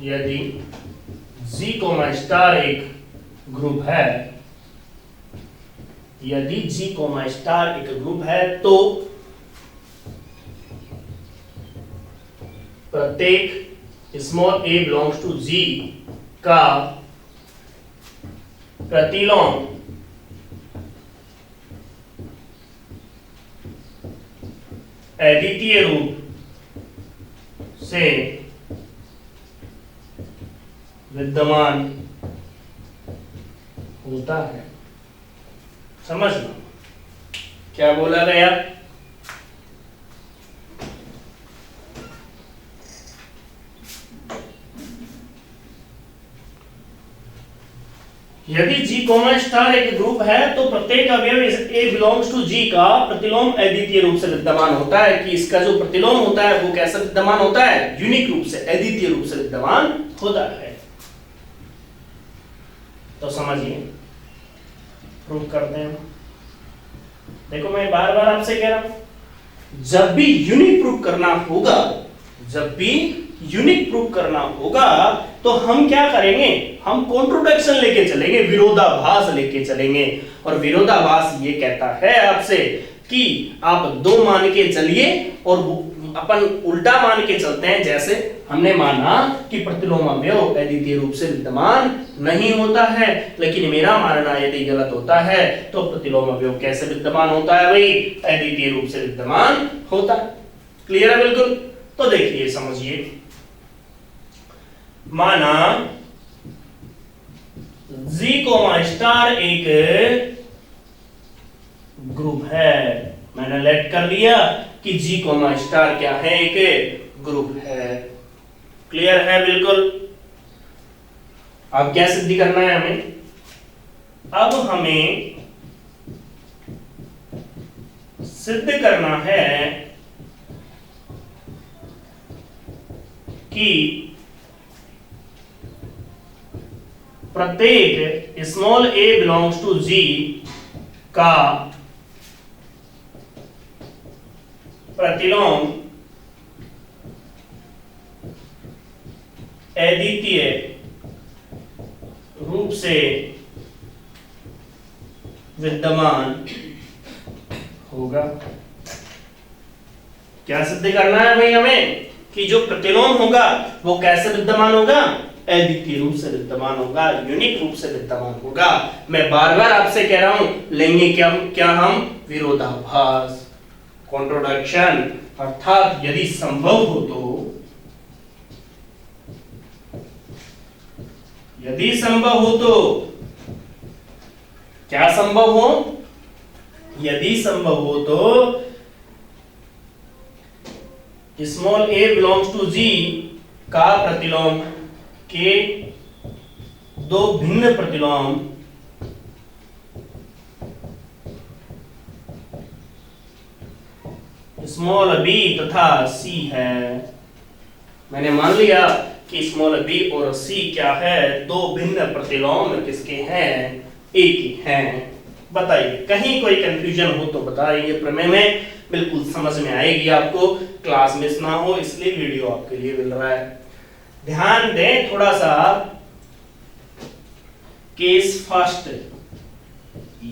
यदि G comma star एक group है, यदि G कोमा स्टार एक ग्रुप है तो प्रत्येक small a belongs to G का प्रतिलोम अद्वितीय रूप से विद्यमान होता है। समझना क्या बोला गया? यदि G कोमा स्टार एक ग्रुप है तो प्रत्येक अवयव A बिलोंग्स टू G का प्रतिलोम अद्वितीय रूप से विद्यमान होता है। कि इसका जो प्रतिलोम होता है वो कैसे विद्यमान होता है? यूनिक रूप से, अद्वितीय रूप से विद्यमान होता है। तो समझिए, प्रूव करते हैं। देखो मैं बार बार आपसे कह रहा हूं, जब भी यूनिक प्रूव करना होगा, जब भी यूनिक प्रूव करना होगा तो हम क्या करेंगे? हम कॉन्ट्रोडिक्शन लेके चलेंगे, विरोधाभास लेके चलेंगे। और विरोधाभास ये कहता है आपसे कि आप दो मान के चलिए और अपन उल्टा मान के चलते हैं। जैसे हमने माना कि प्रतिलोम अवयव अद्वितीय रूप से विद्यमान नहीं होता है, लेकिन मेरा मानना यदि गलत होता है तो प्रतिलोम अवयव कैसे विद्यमान होता है? भाई अद्वितीय रूप से विद्यमान होता है। क्लियर है बिल्कुल? तो देखिए, समझिए, माना G कोमा स्टार एक ग्रुप है। मैंने लेट कर लिया कि G कोमा स्टार क्या है? एक ग्रुप है। क्लियर है बिल्कुल? अब क्या सिद्ध करना है हमें? अब हमें सिद्ध करना है कि प्रत्येक small a belongs to G का प्रतिलोम अद्वितीय रूप से विद्यमान होगा। क्या सिद्ध करना है भाई हमें? कि जो प्रतिलोम होगा वो कैसे विद्यमान होगा? अद्वितीय रूप से विद्यमान होगा, यूनिक रूप से विद्यमान होगा। मैं बार बार आपसे कह रहा हूं, लेंगे क्या हम? विरोधाभास, कॉन्ट्रोडिक्शन। अर्थात यदि संभव हो तो, यदि संभव हो तो, क्या संभव हो? यदि संभव हो तो small a belongs to G का प्रतिलोम के दो भिन्न प्रतिलोम स्मॉल b तथा c है। मैंने मान लिया कि स्मॉल b और c क्या है? दो भिन्न प्रतिलोम किसके हैं? a के हैं। बताइए, कहीं कोई कंफ्यूजन हो तो बताइए। प्रमेय में बिल्कुल समझ में आएगी आपको, क्लास मिस ना हो इसलिए वीडियो आपके लिए मिल रहा है। ध्यान दें थोड़ा सा। केस फर्स्ट,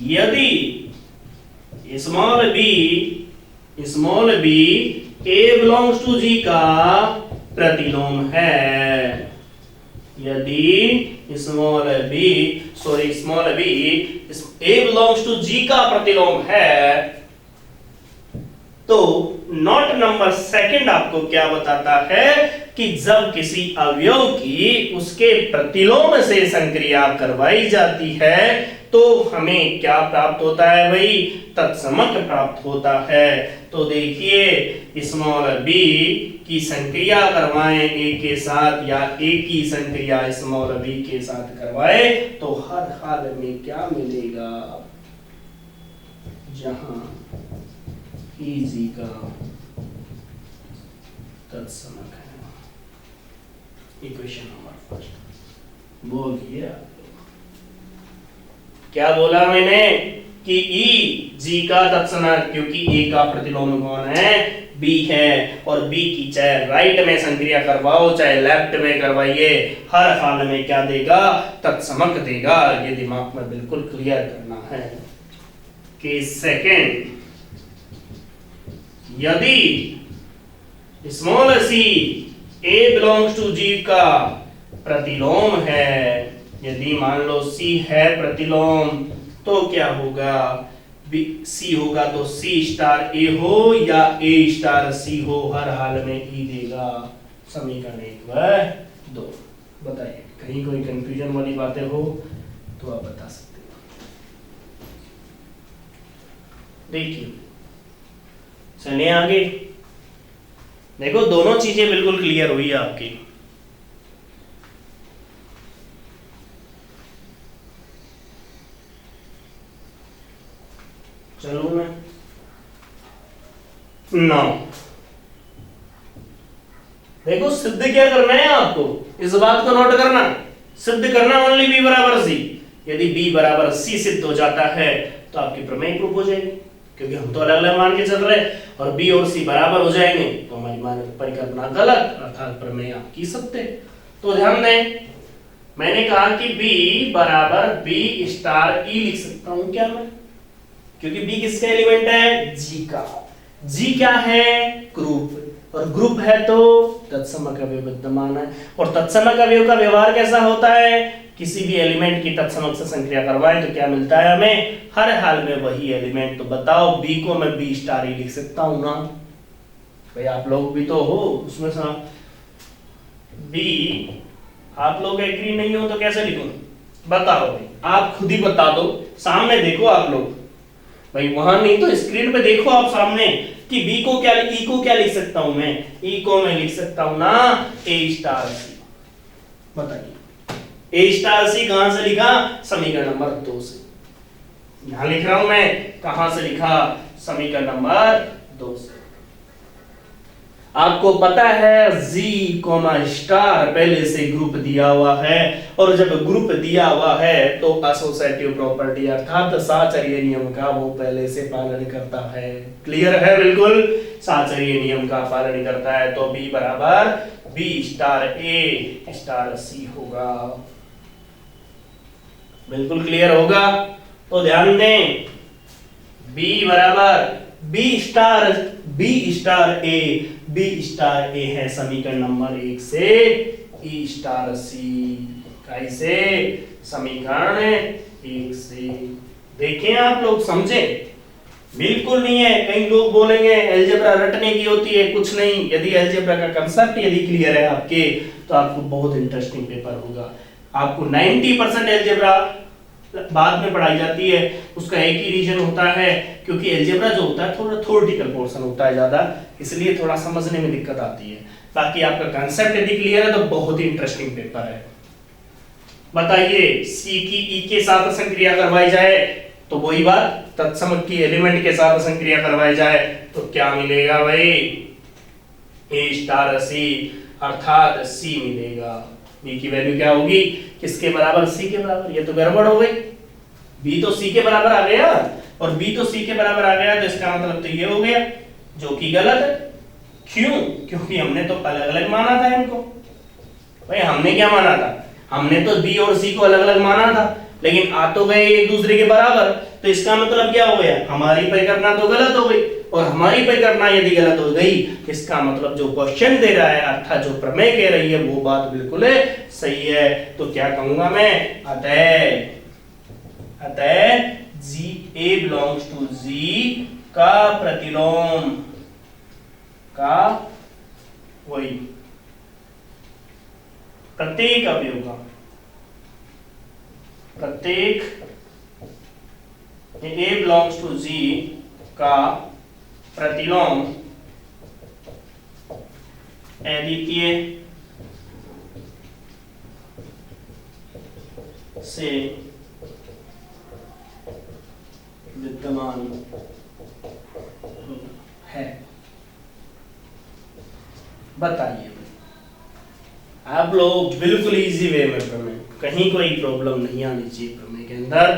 यदि small b a belongs to G का प्रतिलोम है, यदि small b a belongs to G का प्रतिलोम है, तो नोट नंबर सेकंड आपको क्या बताता है कि जब किसी अवयव की उसके प्रतिलोम से संक्रिया करवाई जाती है तो हमें क्या प्राप्त होता है भाई? तत्समक प्राप्त होता है। तो देखिए, स्मॉल b की संक्रिया करवाएं a के साथ या a की संक्रिया स्मॉल b के साथ करवाए तो हर हाल में क्या मिलेगा? जहां G का तत्समक है। इक्वेशन नंबर फर्स्ट बोलिए। क्या बोला मैंने? कि ई जी का तत्समक, क्योंकि ए का प्रतिलोम कौन है, बी है, और बी की चाहे राइट में संक्रिया करवाओ चाहे लेफ्ट में करवाइए, हर हाल में क्या देगा, तत्समक देगा। ये दिमाग में बिल्कुल क्लियर करना है। केस सेकंड, यदि small C A belongs to G का प्रतिलोम है, यदि मान लो सी है प्रतिलोम, तो क्या होगा, सी होगा तो सी स्टार ए हो या ए स्टार सी हो, हर हाल में ई देगा। समीकरण 1 व 2। बताइए कहीं कोई कंफ्यूजन वाली बातें हो तो आप बता सकते हो। देखिए चलिए आगे, देखो दोनों चीजें बिल्कुल क्लियर हुई आपकी। चलो मैं नौ, देखो सिद्ध क्या करना है आपको, इस बात को नोट करना, सिद्ध करना ओनली बी बराबर सी। यदि बी बराबर सी सिद्ध हो जाता है तो आपकी प्रमेय प्रूफ हो जाएगी, क्योंकि हम तो अलग अलग मान के चल रहे हैं, और बी और सी बराबर हो जाएंगे तो हमारी मान परिकल्पना गलत, अर्थात प्रमेय आपकी सत्य। तो ध्यान दें, मैंने कहा कि बी बराबर बी स्टार ई लिख सकता हूं क्या मैं, क्योंकि बी किसका एलिमेंट है, जी का। जी क्या है, ग्रुप, और ग्रुप है तो तत्समक अवयव विद्यमान है, और तत्समक अवयव का व्यवहार कैसा होता है, किसी भी एलिमेंट की तत्समक से संक्रिया करवाएं तो क्या मिलता है हमें, हर हाल में वही एलिमेंट। तो बताओ बी को मैं बी स्टार ही लिख सकता हूं ना, भाई आप लोग भी तो हो उसमें सा बी, आप लोग एग्री नहीं हो तो कैसे लिखूं, बताओ भाई, आप खुद ही बता दो, सामने देखो आप लोग, भाई वहां नहीं तो स्क्रीन पे देखो आप सामने, कि बी को क्या, ई को क्या लिख सकता हूं मैं, ई को मैं लिख सकता हूं ना ए स्टार सी। बताइए ए स्टार सी कहां से लिखा, समीकरण नंबर 2 से। यहां लिख रहा हूं मैं, कहां से लिखा, समीकरण नंबर 2 से। आपको पता है जी कोमा स्टार पहले से ग्रुप दिया हुआ है, और जब ग्रुप दिया हुआ है तो एसोसिएटिव प्रॉपर्टी अर्थात साहचर्य नियम का वो पहले से पालन करता है। क्लियर है, बिल्कुल साहचर्य नियम का पालन करता है, तो बी बराबर बी स्टार ए स्टार सी होगा। बिल्कुल क्लियर होगा। तो ध्यान दें, बी बराबर बी स्टार ए है समीकरण नंबर 1 से ई स्टार सी, कैसे, समीकरण 1 से। देखें आप लोग, समझे, बिल्कुल नहीं है। कई लोग बोलेंगे अलजेब्रा रटने की होती है, कुछ नहीं। यदि अलजेब्रा का कांसेप्ट यदि क्लियर है आपके, तो आपको बहुत इंटरेस्टिंग पेपर होगा। आपको 90% अलजेब्रा बाद में पढ़ाई जाती है, उसका एक ही रीजन होता है, क्योंकि अलजेब्रा जो होता है थोड़ा थ्योरेटिकल पोर्शन होता है ज्यादा, इसलिए थोड़ा समझने में दिक्कत आती है। बाकी आपका कांसेप्ट यदि क्लियर है तो बहुत ही इंटरेस्टिंग पेपर है। बताइए, सी की ई के साथ संक्रिया करवाई जाए तो वही बात, तत्समक की एलिमेंट के साथ संक्रिया करवाई जाए तो क्या मिलेगा भाई, ए स्टार सी, अर्थात सी मिलेगा। बी की वैल्यू क्या होगी, किसके बराबर, सी के बराबर। ये तो गड़बड़ हो गई, बी तो सी के बराबर आ गया और बी तो सी के बराबर आ गया, तो इसका मतलब तो ये हो गया, जो कि गलत है। क्यों, क्योंकि हमने तो अलग अलग माना था इनको। भाई हमने क्या माना था, हमने तो बी और सी को अलग अलग माना था, लेकिन आ तो गए एक दूसरे के बराबर, तो इसका मतलब क्या हो गया, हमारी परिकल्पना तो गलत हो गई, और हमारी परिकल्पना यदि गलत हो गई, इसका मतलब जो क्वेश्चन दे रहा है अर्थात जो प्रमेय कह रही है वो बात बिल्कुल सही है। तो क्या कहूंगा मैं, अतः जी ए बिलोंग्स टू जी का प्रतिलोम का वही प्रत्येक अवयव का, प्रत्येक ए बिलोंग्स टू जी का प्रतिलोम अद्वितीय से विद्यमान है। बताइए आप लोग, बिल्कुल इजी वे में प्रमेय, कहीं कोई प्रॉब्लम नहीं आनी चाहिए प्रमेय के अंदर,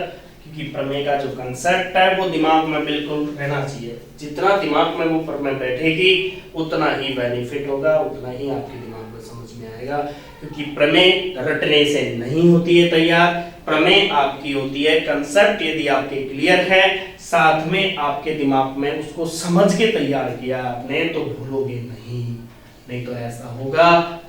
क्योंकि प्रमेय का जो कंसेप्ट है वो दिमाग में बिल्कुल रहना चाहिए। जितना दिमाग में वो प्रमेय बैठेगी उतना ही बेनिफिट होगा, उतना ही आपके दिमाग में समझ में आएगा। क्योंकि प्रमेय रटने से नहीं होती है तैयार, प्रमेय आपकी होती है कंसेप्ट यदि आपके क्लियर है, साथ में आपके दिमाग में उसको समझ के तैयार किया आपने तो भूलोगे नहीं तो ऐसा होगा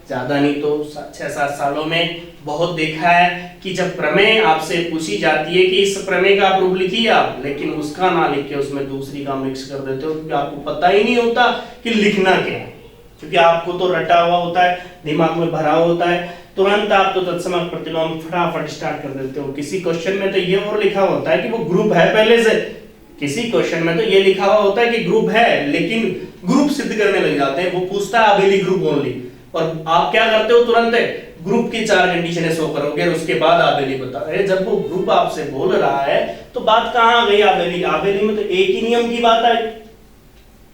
ज्यादा नहीं तो 6-7 सालों में बहुत देखा है कि जब प्रमेय आपसे पूछी जाती है कि इस प्रमेय का प्रूफ लिखिए आप, लेकिन उसका ना लिख के उसमें दूसरी का मिक्स कर देते हो क्योंकि आपको पता ही नहीं होता कि लिखना क्या है, क्योंकि आपको तो रटा हुआ होता है, दिमाग में भरा हुआ होता है, तुरंत आप तो तत्समक प्रतिलोम फटाफट स्टार्ट कर देते हो। किसी क्वेश्चन में तो ये और लिखा होता है कि वो ग्रुप है पहले से, किसी क्वेश्चन में तो ये लिखा हुआ होता है कि ग्रुप है, लेकिन ग्रुप सिद्ध करने लग जाते हैं, वो पूछता है अबेली ग्रुप ओनली, और आप क्या करते हो तुरंत ग्रुप की 4 कंडीशनें शो करोगे और उसके बाद आबेली बता। अरे जब वो ग्रुप आपसे बोल रहा है तो बात कहां गई आबेली, आबेली में तो एक ही नियम की बात है।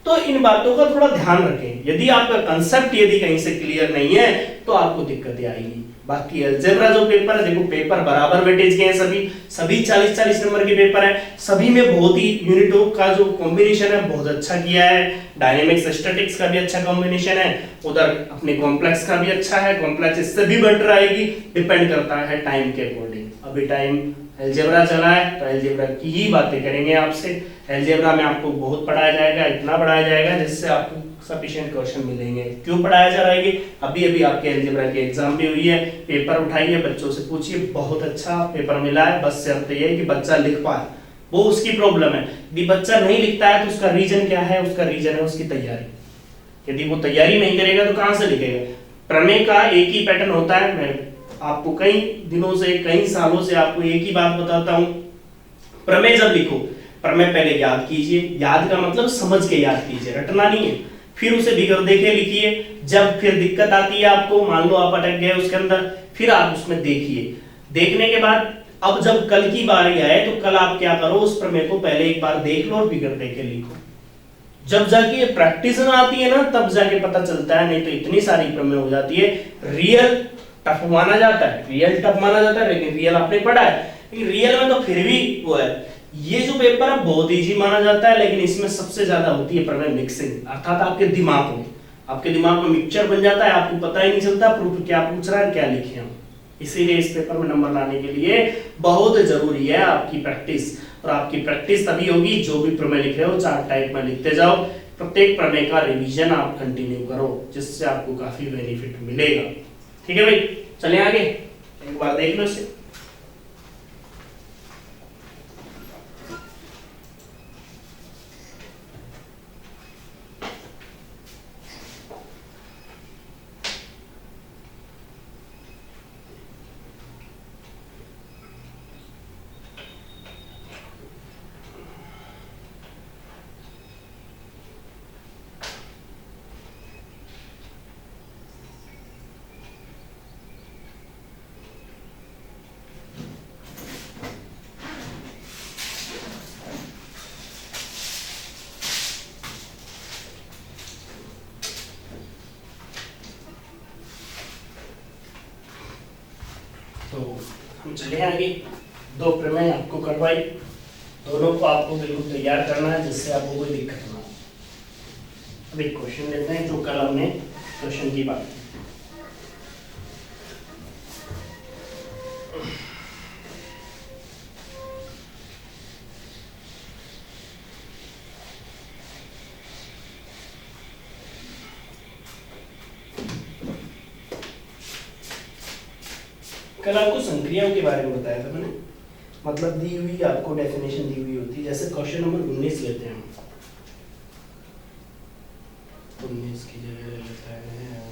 तो इन बातों का थोड़ा ध्यान रखें, यदि आपका कंसेप्ट यदि कहीं से क्लियर नहीं है तो आपको दिक्कतें आएगी। बाकी अलजेब्रा जो पेपर है, देखो पेपर बराबर वेटेज के हैं, सभी 40-40 नंबर के पेपर है, सभी में बहुत ही यूनिटों का जो कॉम्बिनेशन है बहुत अच्छा किया है, डायनेमिक्स स्टैटिक्स का भी अच्छा कॉम्बिनेशन है, उधर अपने कॉम्प्लेक्स का भी अच्छा है, कॉम्प्लेक्स इससे भी बेटर आएगी, डिपेंड करता है टाइम के अकॉर्डिंग। अभी टाइम अलजेब्रा चला है तो अलजेब्रा की ही बातें करेंगे आपसे। अलजेब्रा में आपको बहुत पढ़ाया जाएगा, इतना पढ़ाया जाएगा जिससे आपको सफिशिएंट क्वेश्चन मिलेंगे। क्यों पढ़ाया जा रहा है? अभी आपके अलजेब्रा की एग्जाम भी हुई है, पेपर उठाइए, बच्चों से पूछिए, बहुत अच्छा पेपर मिला है, बस शर्त ये है कि बच्चा लिख पाए, वो उसकी प्रॉब्लम है। यदि बच्चा नहीं लिखता है तो उसका रीजन क्या है? उसका रीजन है उसकी तैयारी। यदि वो तैयारी नहीं करेगा तो कहां से लिखेगा? प्रमेय का एक ही पैटर्न होता है, मैं आपको कई दिनों से कई सालों से आपको एक ही बात बताता हूं, प्रमेय जब लिखो, प्रमेय पहले याद कीजिए, याद का मतलब समझ के याद कीजिए, रटना नहीं है, फिर उसे बिगड़ देखे लिखिए। जब फिर दिक्कत आती है आपको, मान लो आप अटक गए उसके अंदर, फिर आप उसमें देखिए, देखने के बाद अब जब कल की बारी आए तो कल आप क्या करो, उस प्रमेय को पहले एक बार देख लो और बिगड़ देखे लिखो। जब जाके ये प्रैक्टिस में आती है ना तब जाके पता चलता है, नहीं तो इतनी सारी प्रमेय हो जाती है। रियल टफ माना जाता है, रियल टफ माना जाता है, लेकिन रियल आपने पढ़ा है, लेकिन रियल में तो फिर भी वो है। ये जो पेपर है बहुत इजी माना जाता है, लेकिन इसमें सबसे ज्यादा होती है प्रमेय मिक्सिंग, अर्थात आपके दिमाग में मिक्सचर बन जाता है, आपको पता ही नहीं चलता प्रूफ क्या पूछ रहा है क्या लिखे हम। इसीलिए इस पेपर में नंबर लाने के लिए बहुत जरूरी है आपकी प्रैक्टिस, और आपकी प्रैक्टिस तभी होगी जो भी प्रमेय लिख रहे हो 4 टाइप में लिखते जाओ, प्रत्येक प्रमेय का रिवीजन आप कंटिन्यू करो, जिससे आपको काफी बेनिफिट मिलेगा। ठीक है भाई, चलिए आगे एक बार देख लो इसे। तो हम चले आगे, 2 प्रमेय आपको करवाई, दोनों को आपको बिल्कुल तैयार करना है जिससे आपको कोई दिक्कत ना हो। अब एक क्वेश्चन लेते हैं जो कल हमने क्वेश्चन की बात की। कल आपको संक्रियाओं के बारे में बताया था मैंने, मतलब दी हुई आपको डेफिनेशन दी हुई होती है। जैसे क्वेश्चन नंबर 19 लेते हैं हम, 19 की जगह ले लेते हैं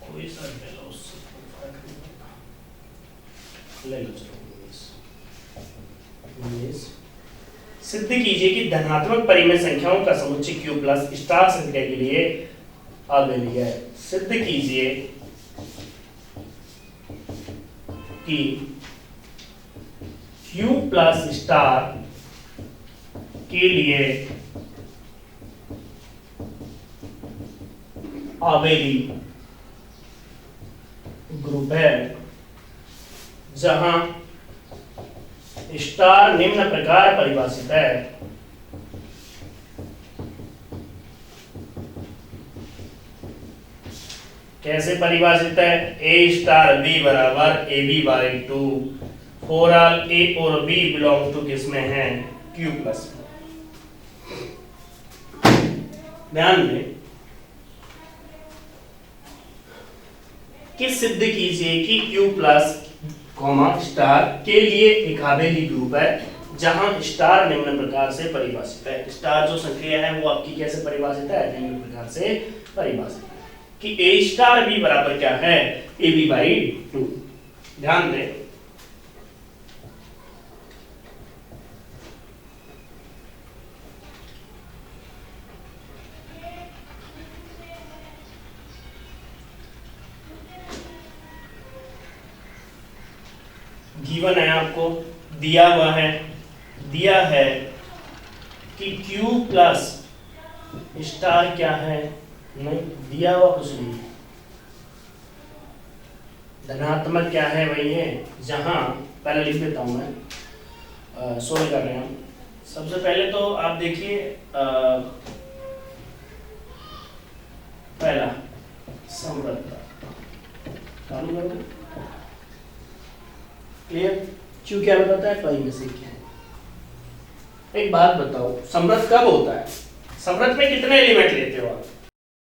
कोई सा ले लो, उससे ले लो, चलो 19 सिद्ध कीजिए कि धनात्मक परिमेय संख्याओं का समुच्चय q प्लस स्टार संख्या के लिए अवयवी है। सिद्ध कीजिए कि Q प्लस स्टार के लिए आबेली ग्रुप है जहां स्टार निम्न प्रकार परिभाषित है। कैसे परिभाषित है? ए स्टार बी बराबर A B by 2 for all A और बी बिलोंग टू किसमें है? क्यू प्लस में। ध्यान दें कि सिद्ध कीजिए कि क्यू प्लस कॉमा स्टार के लिए एक आबेली ग्रुप है जहां स्टार निम्न प्रकार से परिभाषित है। स्टार जो संक्रिया है वो आपकी कैसे परिभाषित है? निम्न प्रकार से परिभाषित है कि ए स्टार बी बराबर क्या है? A B by 2। ध्यान दें गिवन है, आपको दिया हुआ है, दिया है कि Q प्लस स्टार क्या है? नहीं दिया हुआ कुछ नहीं, धनात्मक क्या है? वही है जहां, पहले लिख देता हूं मैं, सोल्व कर रहे हैं। सबसे पहले तो आप देखिए पहला समृद्धता चालू कर दो। क्लियर? क्यू क्या बताता है? पाई में से क्या है। एक बात बताओ, समृद्ध कब होता है? समृद्ध में कितने एलिमेंट लेते हो आप?